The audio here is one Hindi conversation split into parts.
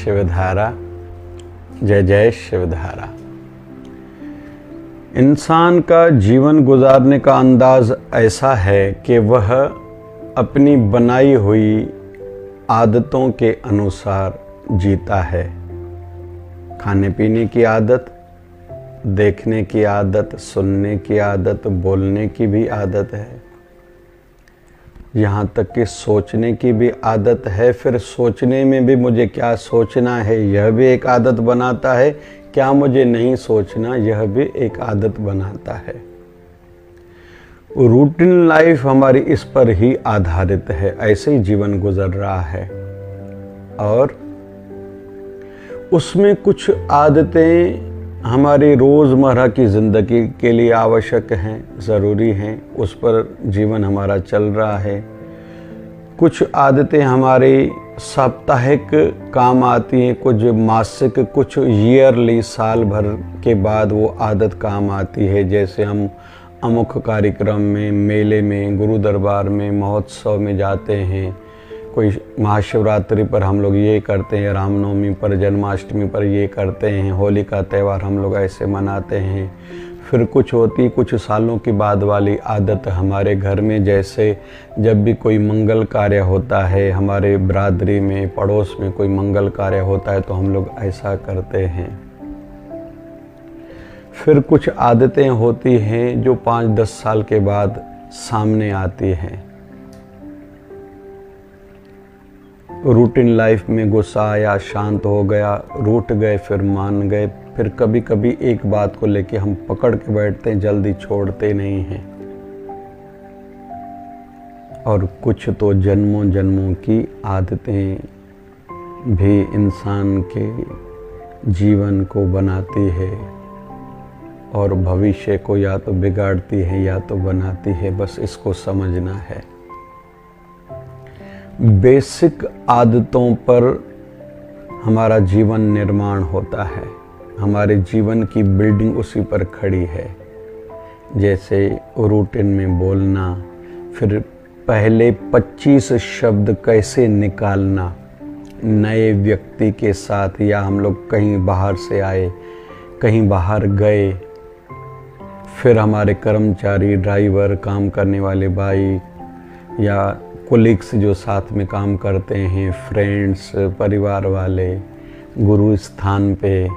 शिवधारा, जय जय शिवधारा। इंसान का जीवन गुजारने का अंदाज ऐसा है कि वह अपनी बनाई हुई आदतों के अनुसार जीता है। खाने पीने की आदत, देखने की आदत, सुनने की आदत, बोलने की भी आदत है, यहाँ तक कि सोचने की भी आदत है। फिर सोचने में भी मुझे क्या सोचना है यह भी एक आदत बनाता है, क्या मुझे नहीं सोचना यह भी एक आदत बनाता है। रूटीन लाइफ हमारी इस पर ही आधारित है, ऐसे ही जीवन गुजर रहा है और उसमें कुछ आदतें हमारी रोज़मर्रा की ज़िंदगी के लिए आवश्यक हैं, ज़रूरी हैं, उस पर जीवन हमारा चल रहा है। कुछ आदतें हमारी साप्ताहिक काम आती हैं, कुछ मासिक, कुछ ईयरली, साल भर के बाद वो आदत काम आती है। जैसे हम अमुक कार्यक्रम में, मेले में, गुरु दरबार में, महोत्सव में जाते हैं, कोई महाशिवरात्रि पर हम लोग ये करते हैं, रामनवमी पर, जन्माष्टमी पर ये करते हैं, होली का त्यौहार हम लोग ऐसे मनाते हैं। फिर कुछ होती, कुछ सालों के बाद वाली आदत हमारे घर में, जैसे जब भी कोई मंगल कार्य होता है, हमारे बिरादरी में, पड़ोस में कोई मंगल कार्य होता है तो हम लोग ऐसा करते हैं। फिर कुछ आदतें होती हैं जो 5-10 साल के बाद सामने आती हैं। रूटीन लाइफ में गुस्सा आया, शांत हो गया, रूठ गए, फिर मान गए। फिर कभी कभी एक बात को लेके हम पकड़ के बैठते हैं, जल्दी छोड़ते नहीं हैं। और कुछ तो जन्मों जन्मों की आदतें भी इंसान के जीवन को बनाती है और भविष्य को या तो बिगाड़ती है या तो बनाती है, बस इसको समझना है। बेसिक आदतों पर हमारा जीवन निर्माण होता है, हमारे जीवन की बिल्डिंग उसी पर खड़ी है। जैसे रूटीन में बोलना, फिर पहले 25 शब्द कैसे निकालना नए व्यक्ति के साथ, या हम लोग कहीं बाहर से आए, कहीं बाहर गए, फिर हमारे कर्मचारी, ड्राइवर, काम करने वाले भाई या कोलिग्स जो साथ में काम करते हैं, फ्रेंड्स, परिवार वाले, गुरु स्थान पे,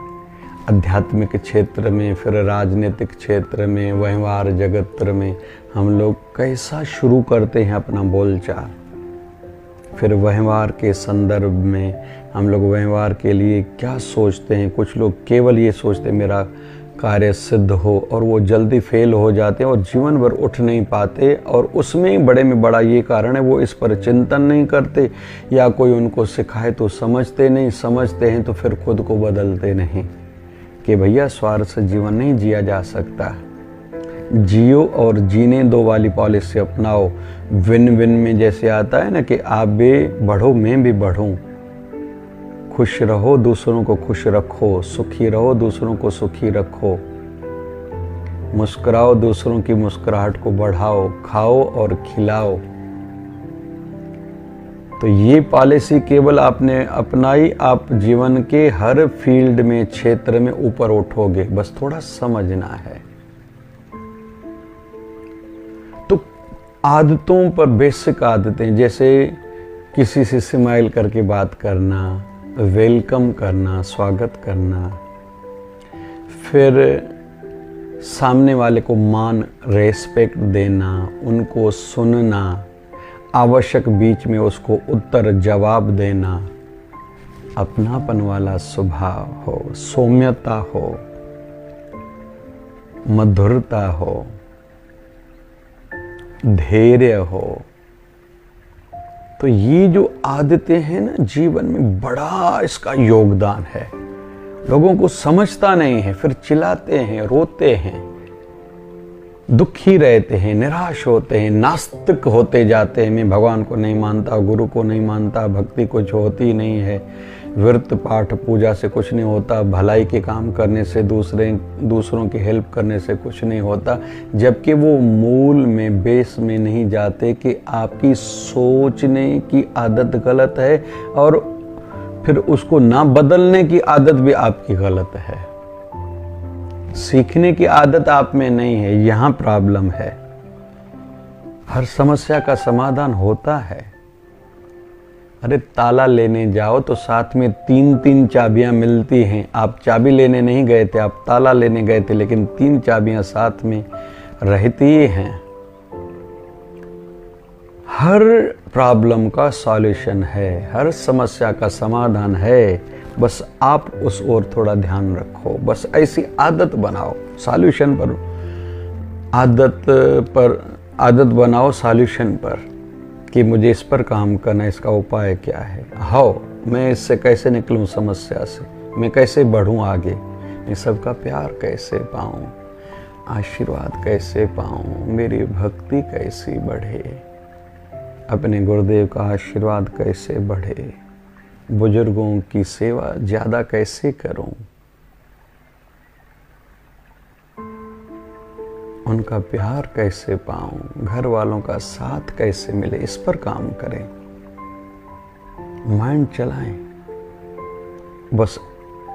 आध्यात्मिक क्षेत्र में, फिर राजनीतिक क्षेत्र में, व्यवहार जगत में हम लोग कैसा शुरू करते हैं अपना बोलचाल। फिर व्यवहार के संदर्भ में हम लोग व्यवहार के लिए क्या सोचते हैं। कुछ लोग केवल ये सोचते हैं मेरा कार्य सिद्ध हो, और वो जल्दी फेल हो जाते हैं और जीवन भर उठ नहीं पाते। और उसमें बड़े में बड़ा ये कारण है वो इस पर चिंतन नहीं करते, या कोई उनको सिखाए तो समझते नहीं, समझते हैं तो फिर खुद को बदलते नहीं कि भैया स्वार्थ से जीवन नहीं जिया जा सकता। जियो और जीने दो वाली पॉलिसी अपनाओ। विन विन में जैसे आता है ना कि आप भी बढ़ो, मैं भी बढ़ूं, खुश रहो, दूसरों को खुश रखो, सुखी रहो, दूसरों को सुखी रखो, मुस्कुराओ, दूसरों की मुस्कुराहट को बढ़ाओ, खाओ और खिलाओ। तो ये पॉलिसी केवल आपने अपनाई, आप जीवन के हर फील्ड में, क्षेत्र में ऊपर उठोगे, बस थोड़ा समझना है। तो आदतों पर, बेसिक आदतें, जैसे किसी से स्माइल करके बात करना, वेलकम करना, स्वागत करना, फिर सामने वाले को मान, रेस्पेक्ट देना, उनको सुनना, आवश्यक बीच में उसको उत्तर जवाब देना, अपनापन वाला स्वभाव हो, सौम्यता हो, मधुरता हो, धैर्य हो। तो ये जो आदतें हैं ना, जीवन में बड़ा इसका योगदान है। लोगों को समझता नहीं है, फिर चिल्लाते हैं, रोते हैं, दुखी रहते हैं, निराश होते हैं, नास्तिक होते जाते हैं। मैं भगवान को नहीं मानता, गुरु को नहीं मानता, भक्ति कुछ होती नहीं है, व्रत पाठ पूजा से कुछ नहीं होता, भलाई के काम करने से, दूसरों की हेल्प करने से कुछ नहीं होता। जबकि वो मूल में, बेस में नहीं जाते कि आपकी सोचने की आदत गलत है और फिर उसको ना बदलने की आदत भी आपकी गलत है। सीखने की आदत आप में नहीं है, यहां प्रॉब्लम है। हर समस्या का समाधान होता है। अरे ताला लेने जाओ तो साथ में 3-3 चाबियां मिलती हैं। आप चाबी लेने नहीं गए थे, आप ताला लेने गए थे, लेकिन 3 चाबियां साथ में रहती हैं। हर प्रॉब्लम का सॉल्यूशन है, हर समस्या का समाधान है। बस आप उस ओर थोड़ा ध्यान रखो। बस ऐसी आदत बनाओ, सॉल्यूशन पर आदत बनाओ सॉल्यूशन पर, कि मुझे इस पर काम करना, इसका उपाय क्या है। हाउ मैं इससे कैसे निकलूं समस्या से, मैं कैसे बढ़ूं आगे, मैं सबका प्यार कैसे पाऊं, आशीर्वाद कैसे पाऊं, मेरी भक्ति कैसी बढ़े, अपने गुरुदेव का आशीर्वाद कैसे बढ़े, बुजुर्गों की सेवा ज्यादा कैसे करूं, उनका प्यार कैसे पाऊं, घर वालों का साथ कैसे मिले, इस पर काम करें, माइंड चलाएं। बस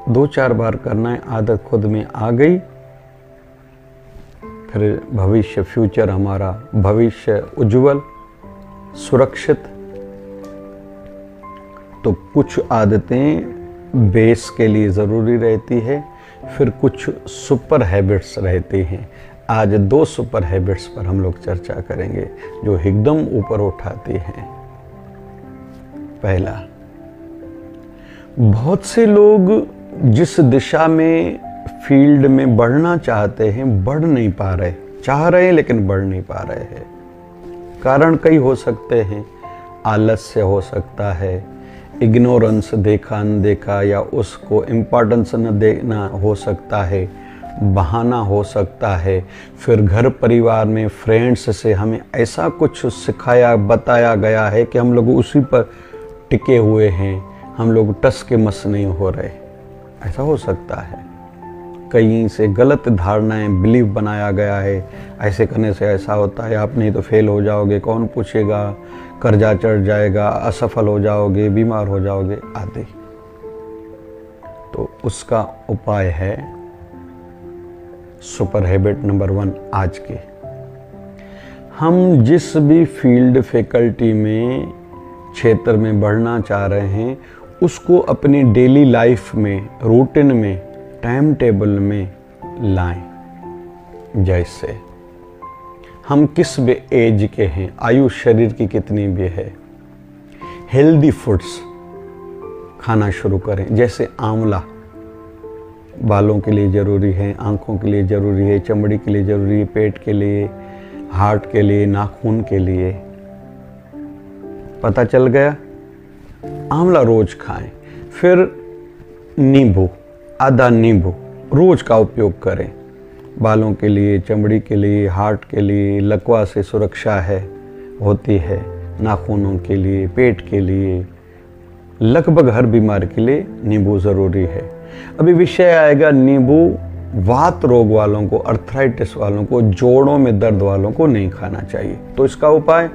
2-4 बार करना है, आदत खुद में आ गई, फिर भविष्य, फ्यूचर, हमारा भविष्य उज्जवल, सुरक्षित। तो कुछ आदतें बेस के लिए ज़रूरी रहती है, फिर कुछ सुपर हैबिट्स रहती हैं। आज 2 सुपर हैबिट्स पर हम लोग चर्चा करेंगे जो एकदम ऊपर उठाती हैं। पहला, बहुत से लोग जिस दिशा में फील्ड में बढ़ना चाहते हैं, बढ़ नहीं पा रहे, चाह रहे हैं लेकिन बढ़ नहीं पा रहे हैं। कारण कई हो सकते हैं, आलस्य हो सकता है, इग्नोरेंस, देखा अनदेखा, या उसको इम्पोर्टेंस न देना हो सकता है, बहाना हो सकता है। फिर घर परिवार में फ्रेंड्स से हमें ऐसा कुछ सिखाया बताया गया है कि हम लोग उसी पर टिके हुए हैं, हम लोग टस के मस नहीं हो रहे, ऐसा हो सकता है। कहीं से गलत धारणाएं, बिलीव बनाया गया है, ऐसे करने से ऐसा होता है, आप नहीं तो फेल हो जाओगे, कौन पूछेगा, कर्जा चढ़ जाएगा, असफल हो जाओगे, बीमार हो जाओगे आदि। तो उसका उपाय है सुपर हैबिट नंबर 1 आज के। हम जिस भी फील्ड, फैकल्टी में, क्षेत्र में बढ़ना चाह रहे हैं, उसको अपनी डेली लाइफ में, रूटीन में, टाइम टेबल में लाएं। जैसे हम किस भी एज के हैं, आयु शरीर की कितनी भी है, हेल्दी फूड्स खाना शुरू करें। जैसे आंवला बालों के लिए ज़रूरी है, आंखों के लिए ज़रूरी है, चमड़ी के लिए ज़रूरी है, पेट के लिए, हार्ट के लिए, नाखून के लिए। पता चल गया? आंवला रोज खाएं। फिर नींबू, आधा नींबू रोज का उपयोग करें। बालों के लिए, चमड़ी के लिए, हार्ट के लिए, लकवा से सुरक्षा होती है, नाखूनों के लिए, पेट के लिए, लगभग हर बीमारी के लिए नींबू ज़रूरी है। अभी विषय आएगा नींबू वात रोग वालों को, अर्थराइटिस वालों को, जोड़ों में दर्द वालों को नहीं खाना चाहिए। तो इसका उपाय,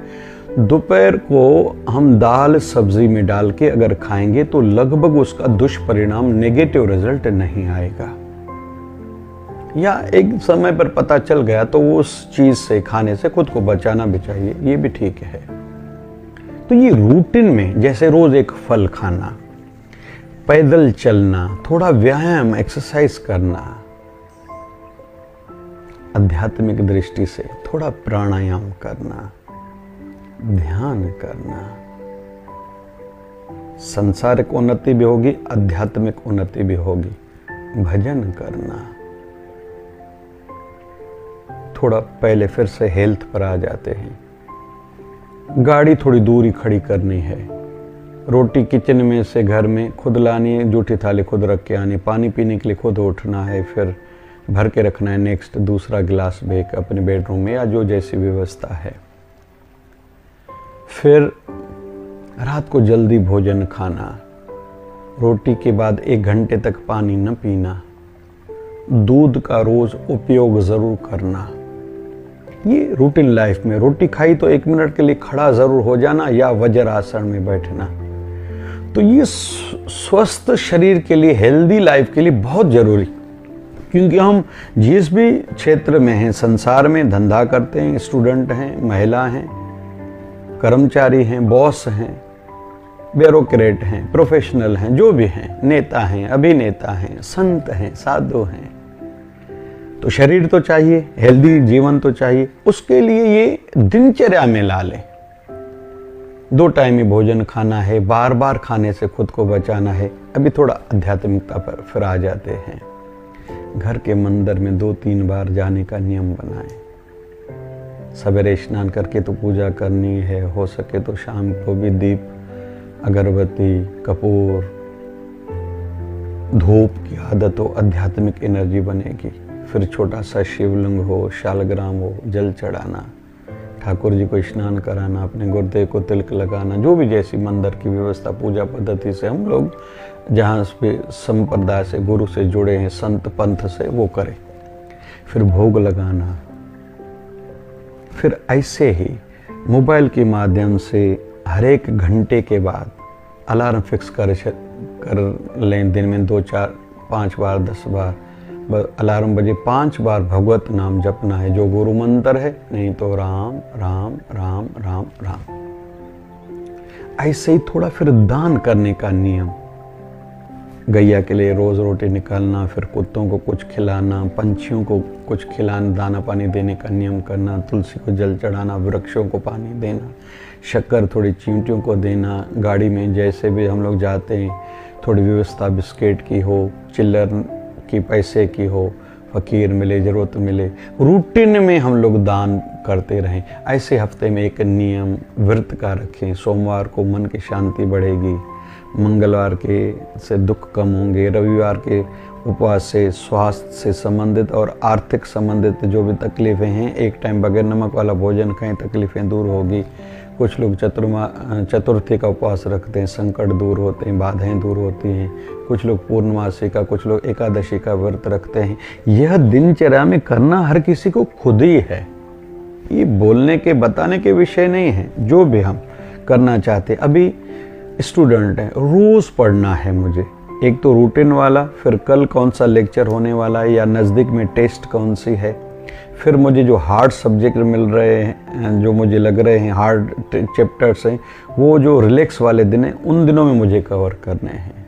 दोपहर को हम दाल सब्जी में डाल के अगर खाएंगे तो लगभग उसका दुष्परिणाम, नेगेटिव रिजल्ट नहीं आएगा। या एक समय पर पता चल गया तो उस चीज से, खाने से खुद को बचाना भी चाहिए, ये भी ठीक है। तो ये रूटीन में, जैसे रोज एक फल खाना, पैदल चलना, थोड़ा व्यायाम, एक्सरसाइज करना, आध्यात्मिक दृष्टि से थोड़ा प्राणायाम करना, ध्यान करना, सांसारिक उन्नति भी होगी, आध्यात्मिक उन्नति भी होगी। भजन करना, थोड़ा पहले फिर से हेल्थ पर आ जाते हैं। गाड़ी थोड़ी दूरी खड़ी करनी है, रोटी किचन में से घर में खुद लानी है, जूठी थाली खुद रख के आनी, पानी पीने के लिए खुद उठना है, फिर भर के रखना है, नेक्स्ट दूसरा गिलास बेक अपने बेडरूम में, या जो जैसी व्यवस्था है। फिर रात को जल्दी भोजन खाना, रोटी के बाद 1 घंटे तक पानी न पीना, दूध का रोज उपयोग जरूर करना। ये रूटीन लाइफ में, रोटी खाई तो 1 मिनट के लिए खड़ा जरूर हो जाना या वज्रासन में बैठना। तो ये स्वस्थ शरीर के लिए, हेल्दी लाइफ के लिए बहुत जरूरी, क्योंकि हम जिस भी क्षेत्र में हैं, संसार में धंधा करते हैं, स्टूडेंट हैं, महिला हैं, कर्मचारी हैं, बॉस हैं, ब्यूरोक्रेट हैं, प्रोफेशनल हैं, जो भी हैं, नेता हैं, अभिनेता हैं, संत हैं, साधु हैं, तो शरीर तो चाहिए, हेल्दी जीवन तो चाहिए। उसके लिए ये दिनचर्या में ला लें। 2 टाइम ही भोजन खाना है, बार बार खाने से खुद को बचाना है। अभी थोड़ा आध्यात्मिकता पर फिर आ जाते हैं। घर के मंदिर में 2-3 बार जाने का नियम बनाएं। सवेरे स्नान करके तो पूजा करनी है, हो सके तो शाम को भी दीप, अगरबत्ती, कपूर, धूप की आदत हो, आध्यात्मिक एनर्जी बनेगी। फिर छोटा सा शिवलिंग हो, शालग्राम हो, जल चढ़ाना, ठाकुर जी को स्नान कराना, अपने गुरुदेव को तिलक लगाना, जो भी जैसी मंदिर की व्यवस्था पूजा पद्धति से हम लोग जहाँ पे संप्रदाय से, गुरु से जुड़े हैं, संत पंथ से, वो करें। फिर भोग लगाना। फिर ऐसे ही मोबाइल के माध्यम से हर 1 घंटे के बाद अलार्म फिक्स कर लें। दिन में 2, 4, 5 बार, 10 बार अलार्म बजे 5 बार भगवत नाम जपना है, जो गुरु मंत्र है, नहीं तो राम राम राम राम राम। ऐसे ही थोड़ा फिर दान करने का नियम। गैया के लिए रोज रोटी निकालना, फिर कुत्तों को कुछ खिलाना, पंछियों को कुछ खिलाना, दाना पानी देने का नियम करना, तुलसी को जल चढ़ाना, वृक्षों को पानी देना, शक्कर थोड़ी चींटियों को देना। गाड़ी में जैसे भी हम लोग जाते हैं, थोड़ी व्यवस्था बिस्किट की हो, चिल्लर की, पैसे की हो, फकीर मिले, जरूरत मिले, रूटीन में हम लोग दान करते रहें। ऐसे हफ्ते में एक नियम व्रत का रखें। सोमवार को मन की शांति बढ़ेगी, मंगलवार के से दुख कम होंगे, रविवार के उपवास से स्वास्थ्य से संबंधित और आर्थिक संबंधित जो भी तकलीफ़ें हैं, 1 टाइम बगैर नमक वाला भोजन खाएं, तकलीफ़ें दूर होगी। कुछ लोग चतुर्थी का उपवास रखते हैं, संकट दूर होते हैं, बाधाएं दूर होती हैं। कुछ लोग पूर्णमासी का, कुछ लोग एकादशी का व्रत रखते हैं। यह दिनचर्या में करना हर किसी को खुद ही है, ये बोलने के, बताने के विषय नहीं है। जो भी हम करना चाहते, अभी स्टूडेंट है, रोज़ पढ़ना है मुझे, एक तो रूटीन वाला, फिर कल कौन सा लेक्चर होने वाला है या नज़दीक में टेस्ट कौन सी है, फिर मुझे जो हार्ड सब्जेक्ट मिल रहे हैं, जो मुझे लग रहे हैं हार्ड चैप्टर्स हैं, वो जो रिलैक्स वाले दिन हैं, उन दिनों में मुझे कवर करने हैं।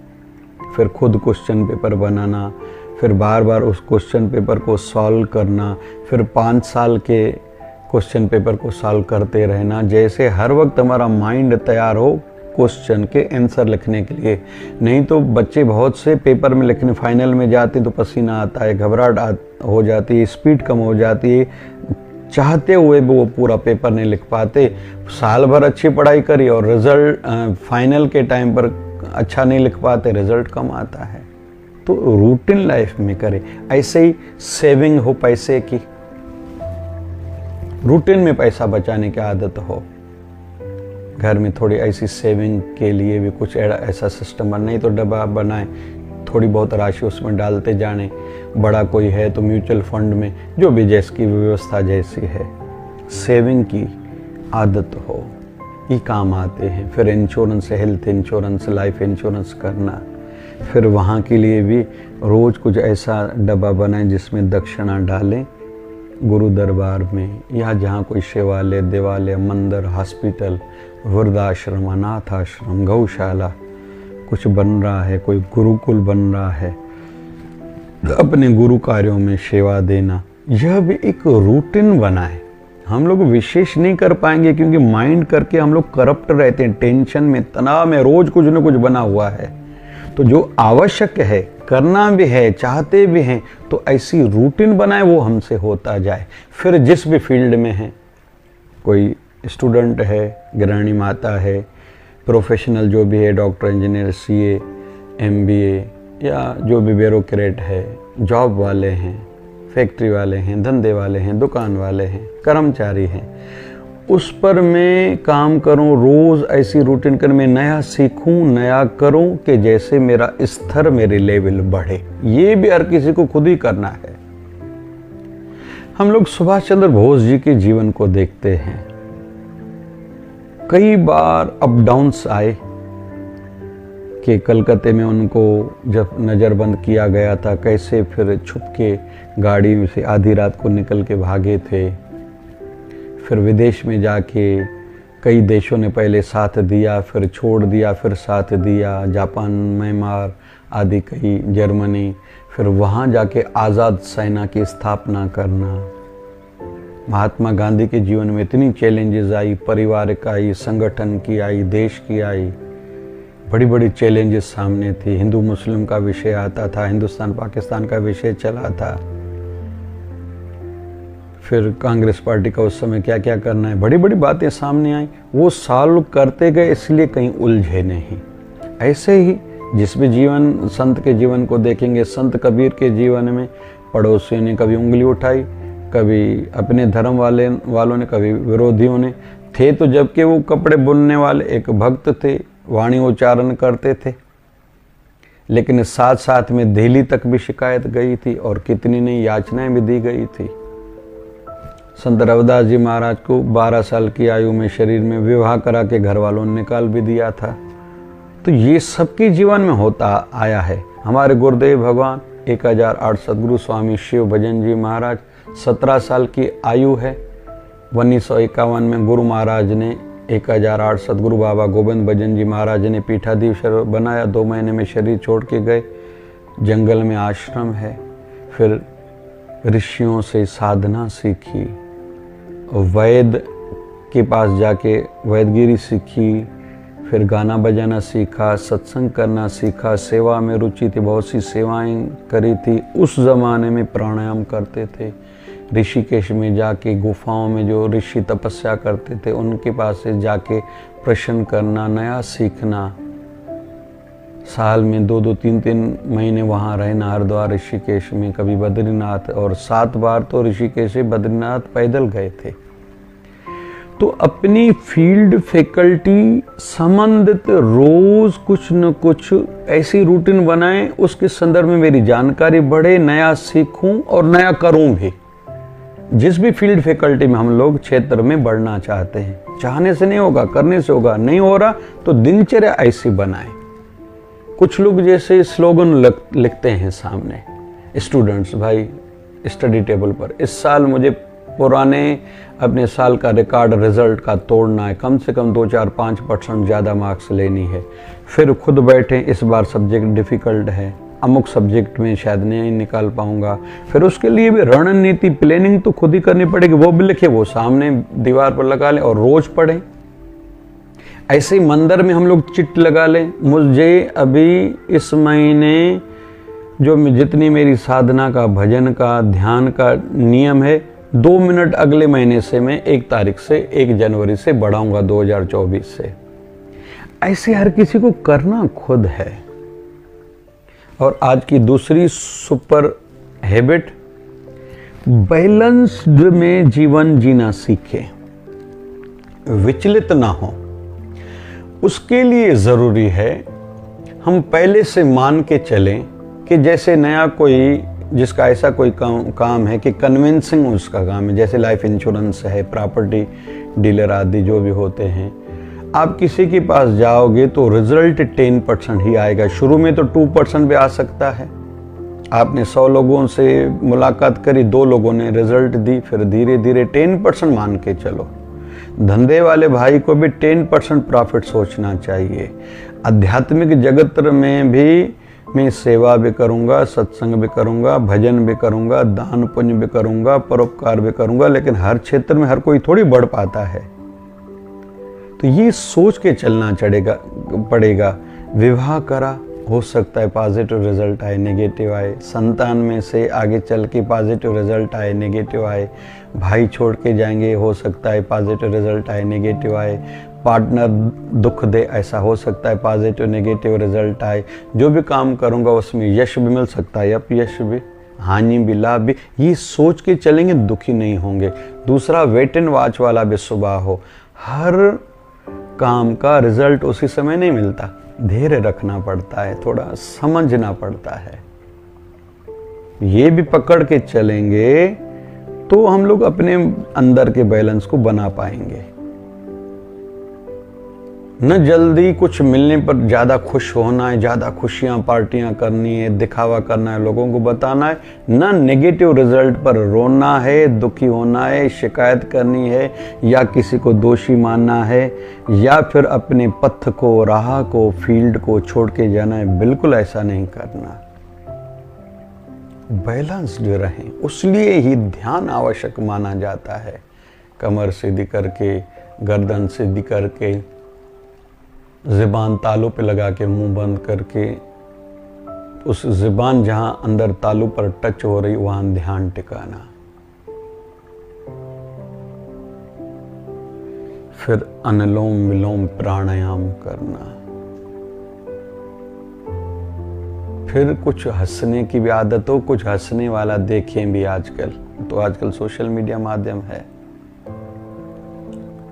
फिर खुद क्वेश्चन पेपर बनाना, फिर बार बार उस क्वेश्चन पेपर को सॉल्व करना, फिर 5 साल के क्वेश्चन पेपर को सॉल्व करते रहना। जैसे हर वक्त हमारा माइंड तैयार हो क्वेश्चन के आंसर लिखने के लिए। नहीं तो बच्चे बहुत से पेपर में लिखने फाइनल में जाते तो पसीना आता है, घबराहट हो जाती है, स्पीड कम हो जाती है, चाहते हुए भी वो पूरा पेपर नहीं लिख पाते। साल भर अच्छी पढ़ाई करी और रिजल्ट फाइनल के टाइम पर अच्छा नहीं लिख पाते, रिजल्ट कम आता है। तो रूटीन लाइफ में करें। ऐसे ही सेविंग हो पैसे की, रूटीन में पैसा बचाने की आदत हो। घर में थोड़ी ऐसी सेविंग के लिए भी कुछ ऐसा सिस्टम नहीं तो डब्बा बनाएं, थोड़ी बहुत राशि उसमें डालते जाने। बड़ा कोई है तो म्यूचुअल फंड में, जो भी जिसकी व्यवस्था जैसी है, सेविंग की आदत हो, ये काम आते हैं। फिर insurance, health insurance, life insurance करना। फिर वहाँ के लिए भी रोज़ कुछ ऐसा डब्बा बनाएं जिसमें दक्षिणा डालें गुरु दरबार में, या जहाँ कोई शिवालय, देवालय, मंदिर, हॉस्पिटल, वृद्धाश्रम, अनाथ आश्रम, गौशाला कुछ बन रहा है, कोई गुरुकुल बन रहा है, अपने गुरु कार्यों में सेवा देना। यह भी एक रूटीन बना है। हम लोग विशेष नहीं कर पाएंगे क्योंकि माइंड करके हम लोग करप्ट रहते हैं, टेंशन में, तनाव में, रोज कुछ न कुछ बना हुआ है। तो जो आवश्यक है, करना भी है, चाहते भी हैं, तो ऐसी रूटीन बनाए वो हमसे होता जाए। फिर जिस भी फील्ड में है, कोई स्टूडेंट है, गृहिणी माता है, प्रोफेशनल जो भी है, डॉक्टर, इंजीनियर, सीए, एमबीए, या जो भी ब्यूरोक्रेट है, जॉब वाले हैं, फैक्ट्री वाले हैं, धंधे वाले हैं, दुकान वाले हैं, कर्मचारी हैं, उस पर मैं काम करूं, रोज़ ऐसी रूटीन कर, मैं नया सीखूं, नया करूं कि जैसे मेरा स्तर, मेरे लेवल बढ़े। ये भी हर किसी को खुद ही करना है। हम लोग सुभाष चंद्र बोस जी के जीवन को देखते हैं। कई बार अप डाउन्स आए, कि कलकत्ते में उनको जब नज़रबंद किया गया था, कैसे फिर छुप के गाड़ी में से आधी रात को निकल के भागे थे। फिर विदेश में जाके कई देशों ने पहले साथ दिया, फिर छोड़ दिया, फिर साथ दिया, जापान, म्यांमार आदि कई, जर्मनी, फिर वहाँ जाके आज़ाद सेना की स्थापना करना। महात्मा गांधी के जीवन में इतनी चैलेंजेस आई, पारिवारिक आई, संगठन की आई, देश की आई, बड़ी बड़ी चैलेंजेस सामने थी। हिंदू मुस्लिम का विषय आता था, हिंदुस्तान पाकिस्तान का विषय चला था। फिर कांग्रेस पार्टी का उस समय क्या क्या करना है, बड़ी बड़ी बातें सामने आई। वो सॉल्व करते गए, इसलिए कहीं उलझे नहीं। ऐसे ही जिस भी जीवन, संत के जीवन को देखेंगे, संत कबीर के जीवन में पड़ोसियों ने कभी उंगली उठाई, कभी अपने धर्म वालों ने, कभी विरोधियों ने। थे तो जबकि वो कपड़े बुनने वाले एक भक्त थे, वाणी उच्चारण करते थे, लेकिन साथ साथ में दिल्ली तक भी शिकायत गई थी और कितनी नई याचनाएं भी दी गई थी। संत रविदास जी महाराज को 12 साल की आयु में शरीर में विवाह करा के घर वालों ने निकाल भी दिया था। तो ये सबके जीवन में होता आया है। हमारे गुरुदेव भगवान 1008 सदगुरु स्वामी शिव भजन जी महाराज 17 साल की आयु है। 1951 में गुरु महाराज ने 1008 सदगुरु बाबा गोविंद भजन जी महाराज ने पीठाधीश्वर बनाया। 2 महीने में शरीर छोड़ के गए। जंगल में आश्रम है। फिर ऋषियों से साधना सीखी, वैद के पास जाके वैदगिरी सीखी, फिर गाना बजाना सीखा, सत्संग करना सीखा, सेवा में रुचि थी, बहुत सी सेवाएं करी थी। उस ज़माने में प्राणायाम करते थे। ऋषिकेश में जाके गुफाओं में जो ऋषि तपस्या करते थे उनके पास से जाके प्रश्न करना, नया सीखना। साल में 2-2, 3-3 महीने वहाँ रहना, हरिद्वार, ऋषिकेश में, कभी बद्रीनाथ, और 7 बार तो ऋषिकेश से बद्रीनाथ पैदल गए थे। तो अपनी फील्ड फैकल्टी संबंधित रोज कुछ न कुछ ऐसी रूटीन बनाएं, उसके संदर्भ में मेरी जानकारी बढ़े, नया सीखूं और नया करूं भी। जिस भी फील्ड फैकल्टी में हम लोग क्षेत्र में बढ़ना चाहते हैं, चाहने से नहीं होगा, करने से होगा। नहीं हो रहा तो दिनचर्या ऐसी बनाएं। कुछ लोग जैसे स्लोगन लिखते हैं सामने, स्टूडेंट्स भाई स्टडी टेबल पर, इस साल मुझे पुराने अपने साल का रिकॉर्ड रिजल्ट का तोड़ना है, कम से कम 2-4-5% ज़्यादा मार्क्स लेनी है। फिर खुद बैठे, इस बार सब्जेक्ट डिफ़िकल्ट है, अमुक सब्जेक्ट में शायद नहीं निकाल पाऊंगा। फिर उसके लिए भी रणनीति, प्लानिंग तो खुद ही करनी पड़ेगी। वो भी लिखे, वो सामने दीवार पर लगा लें और रोज पढ़ें। ऐसे ही मंदिर में हम लोग चिट लगा लें, मुझे अभी इस महीने जो जितनी मेरी साधना का, भजन का, ध्यान का नियम है, 2 मिनट अगले महीने से मैं 1 तारीख से 1 जनवरी से बढ़ाऊंगा 2024 से। ऐसे हर किसी को करना खुद है। और आज की दूसरी सुपर हैबिट, बैलेंस्ड में जीवन जीना सीखें, विचलित ना हो। उसके लिए ज़रूरी है हम पहले से मान के चलें कि जैसे नया कोई, जिसका ऐसा कोई काम है कि कन्विंसिंग उसका काम है, जैसे लाइफ इंश्योरेंस है, प्रॉपर्टी डीलर आदि जो भी होते हैं, आप किसी के पास जाओगे तो रिजल्ट 10% ही आएगा। शुरू में तो 2% भी आ सकता है। आपने 100 लोगों से मुलाकात करी, 2 लोगों ने रिजल्ट दी, फिर धीरे धीरे 10% मान के चलो। धंधे वाले भाई को भी 10% प्रॉफिट सोचना चाहिए। आध्यात्मिक जगत में भी मैं सेवा भी करूंगा, सत्संग भी करूंगा, भजन भी करूंगा, दान पुण्य भी करूंगा, परोपकार भी करूंगा, लेकिन हर क्षेत्र में हर कोई थोड़ी बढ़ पाता है। तो ये सोच के चलना पड़ेगा। विवाह करा, हो सकता है पॉजिटिव रिजल्ट आए, नेगेटिव आए। संतान में से आगे चल के पॉजिटिव रिजल्ट आए, नेगेटिव आए। भाई छोड़ के जाएंगे, हो सकता है पॉजिटिव रिजल्ट आए, नेगेटिव आए। पार्टनर दुख दे, ऐसा हो सकता है पॉजिटिव नेगेटिव रिजल्ट आए। जो भी काम करूंगा उसमें यश भी मिल सकता है, अपयश भी, हानि भी, लाभ भी। ये सोच के चलेंगे, दुखी नहीं होंगे। दूसरा, वेट एंड वॉच वाला भी स्वभाव हो। हर काम का रिजल्ट उसी समय नहीं मिलता, धैर्य रखना पड़ता है, थोड़ा समझना पड़ता है। ये भी पकड़ के चलेंगे तो हम लोग अपने अंदर के बैलेंस को बना पाएंगे। न जल्दी कुछ मिलने पर ज़्यादा खुश होना है, ज़्यादा खुशियाँ पार्टियाँ करनी है, दिखावा करना है, लोगों को बताना है, न नेगेटिव रिजल्ट पर रोना है, दुखी होना है, शिकायत करनी है, या किसी को दोषी मानना है, या फिर अपने पथ को, राह को, फील्ड को छोड़ के जाना है। बिल्कुल ऐसा नहीं करना। बैलेंस्ड रहें, उसलिए ही ध्यान आवश्यक माना जाता है। कमर सीधी करके, गर्दन सीधी करके, ज़ुबान तालू पे लगा के, मुंह बंद करके, उस ज़ुबान जहां अंदर तालू पर टच हो रही वहां ध्यान टिकाना। फिर अनुलोम विलोम प्राणायाम करना। फिर कुछ हंसने की भी आदत हो, कुछ हंसने वाला देखें भी आजकल, तो आजकल सोशल मीडिया माध्यम है।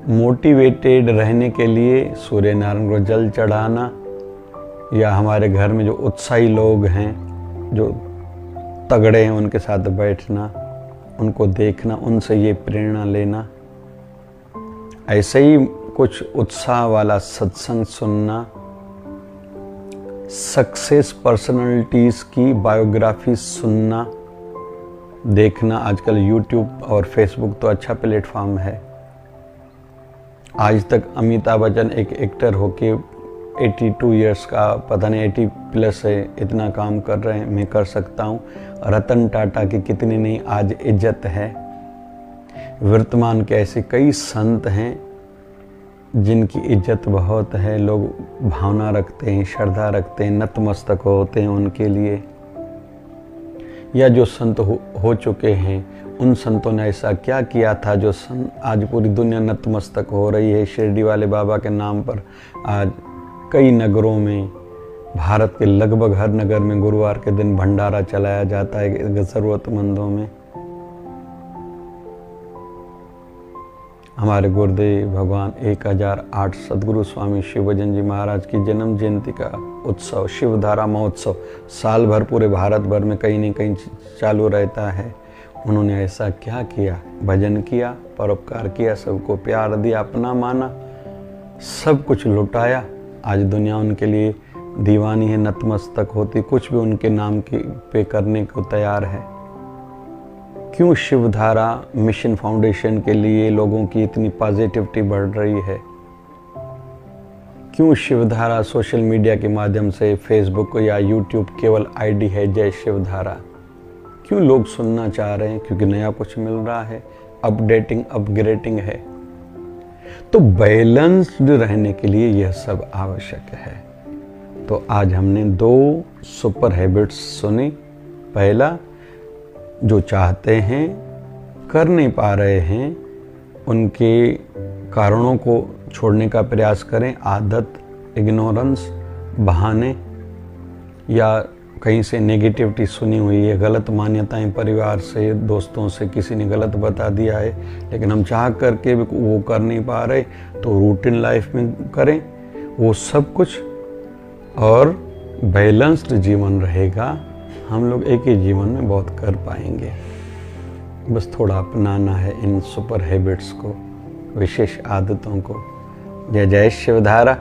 मोटिवेटेड रहने के लिए सूर्य नारायण को जल चढ़ाना, या हमारे घर में जो उत्साही लोग हैं, जो तगड़े हैं, उनके साथ बैठना, उनको देखना, उनसे ये प्रेरणा लेना। ऐसे ही कुछ उत्साह वाला सत्संग सुनना, सक्सेस पर्सनालिटीज़ की बायोग्राफी सुनना, देखना। आजकल यूट्यूब और फेसबुक तो अच्छा प्लेटफॉर्म है। आज तक अमिताभ बच्चन एक एक्टर होके 82 इयर्स का, पता नहीं 80 प्लस है, इतना काम कर रहे हैं, मैं कर सकता हूँ। रतन टाटा की कितनी नहीं आज इज्जत है। वर्तमान के ऐसे कई संत हैं जिनकी इज्जत बहुत है, लोग भावना रखते हैं, श्रद्धा रखते हैं, नतमस्तक होते हैं उनके लिए। या जो संत हो चुके हैं, उन संतों ने ऐसा क्या किया था जो आज पूरी दुनिया नतमस्तक हो रही है। शिरडी वाले बाबा के नाम पर आज कई नगरों में, भारत के लगभग हर नगर में गुरुवार के दिन भंडारा चलाया जाता है ज़रूरतमंदों में। हमारे गुरुदेव भगवान 1008 सदगुरु स्वामी शिवभजन जी महाराज की जन्म जयंती का उत्सव, शिवधारा महोत्सव, साल भर पूरे भारत भर में कहीं न कहीं चालू रहता है। उन्होंने ऐसा क्या किया? भजन किया, परोपकार किया, सबको प्यार दिया, अपना माना, सब कुछ लुटाया। आज दुनिया उनके लिए दीवानी है, नतमस्तक होती, कुछ भी उनके नाम के पे करने को तैयार है। क्यों शिवधारा मिशन फाउंडेशन के लिए लोगों की इतनी पॉजिटिविटी बढ़ रही है? क्यों शिवधारा सोशल मीडिया के माध्यम से फेसबुक या यूट्यूब केवल आईडी है जय शिवधारा? क्यों लोग सुनना चाह रहे हैं? क्योंकि नया कुछ मिल रहा है, अपडेटिंग, अपग्रेडिंग है। तो बैलेंस्ड रहने के लिए यह सब आवश्यक है। तो आज हमने 2 सुपर हैबिट्स सुनी। पहला, जो चाहते हैं, कर नहीं पा रहे हैं, उनके कारणों को छोड़ने का प्रयास करें। आदत, इग्नोरेंस, बहाने, या कहीं से नेगेटिविटी सुनी हुई है, गलत मान्यताएं परिवार से, दोस्तों से किसी ने गलत बता दिया है, लेकिन हम चाह करके भी वो कर नहीं पा रहे, तो रूटीन लाइफ में करें वो सब कुछ, और बैलेंस्ड जीवन रहेगा। हम लोग एक ही जीवन में बहुत कर पाएंगे। बस थोड़ा अपनाना है इन सुपर हैबिट्स को, विशेष आदतों को। जय जय शिवधारा।